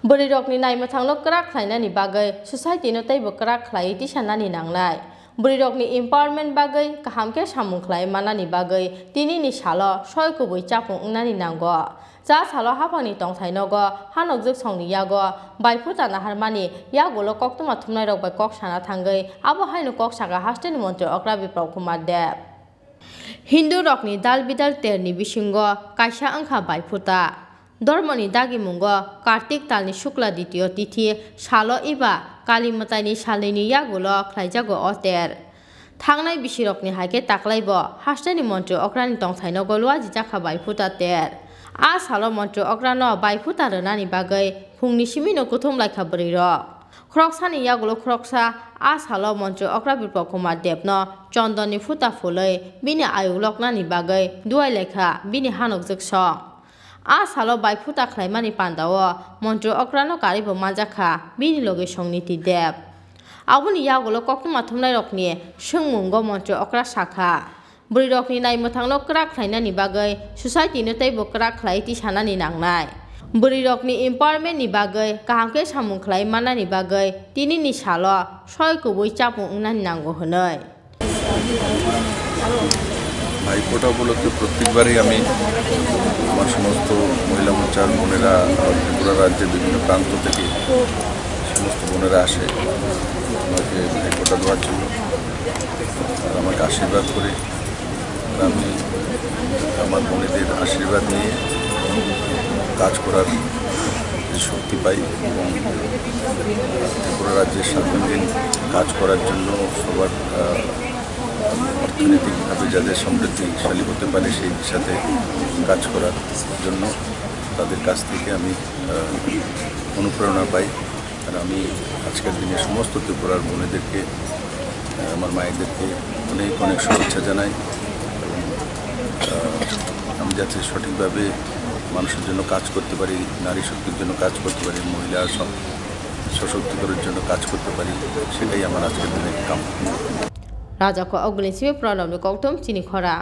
Burirokni naimotanglo krak khlainani bagai society no teibo krak khlai ti sanani nangnai. Burirokni empowerment bagai kahamke samung khlai manani bagai tini ni salo soikubui chapung ungnani nanggo. Chasalo hapangni Tongthai Nogo hanokjuk songni yago Bhai Phota naharmani yagolo koktuma thumnai rok bai kok sana thangai abo haino kok saka hasteni Mantri Okrani Kumar Dev. Hindu rokni dal bidal terni bisingo kaisa angkha Bhai Phota. Dormoni dagi mungo Kartik talni shukla ditiyo tithi salo iba kalimatani salini yagulo khlaijago oter. Thangnai bisirokni haike taklaibo hasteni Mantri Okrani Tongthai Nogo Luwajijakha Bhai Phota ter. A salo Mantri Okrano Bhai Phota rwnani bagai phungni simino kuthum laikha bwrwirok. Khroksani yagulo khroksha a salo Mantri Okrani Kumar Dev no chondoni Phota phulei bini ayugloknani bagai duai lekha bini hanokjuk song. A salo Bhai Phota khlaimani pandao Mantri Okrano karibo majakha bini loge songniti Dev. Aboni yagulo koktuma thumnai rokni sungmungo Mantri Okra sakha. Burirokni naimotanglo krak khlainani bagai society no teibo krak khlai ti sanani nangnai. Burirokni empowerment ni bagai kahamke samung khlai manani bagai tini ni salo soikubui chapung ungnani nanggo hwnoi. ভাই ফোঁটা উপলক্ষে প্রত্যেকবারই আমি আমার সমস্ত মহিলা মোর্চার বোনেরা ত্রিপুরা রাজ্যের বিভিন্ন প্রান্ত থেকে সমস্ত বোনেরা আসে আমাকে ভাই ফোঁটা দেওয়ার জন্য আর আমাকে আশীর্বাদ করে আমি আমার বোনেদের আশীর্বাদ নিয়ে কাজ করার শক্তি পাই এবং ত্রিপুরা রাজ্যের সার্বজনীন কাজ করার জন্য সবার অর্থনৈতিকভাবে যাদের সমৃদ্ধিশালী হতে পারে সেই সাথে কাজ করার জন্য তাদের কাছ থেকে আমি অনুপ্রেরণা পাই আর আমি আজকের দিনে সমস্ত ত্রিপুরার বোনেদেরকে আমার মায়েদেরকে অনেক অনেক শুভেচ্ছা জানাই এবং আমি যাতে সঠিকভাবে মানুষের জন্য কাজ করতে পারি নারী শক্তির জন্য কাজ করতে পারি মহিলা সশক্তিকরণের জন্য কাজ করতে পারি সেটাই আমার আজকের দিনের কাম। Rajako Ogulin Siwe Pradam Koktum Chini Khora.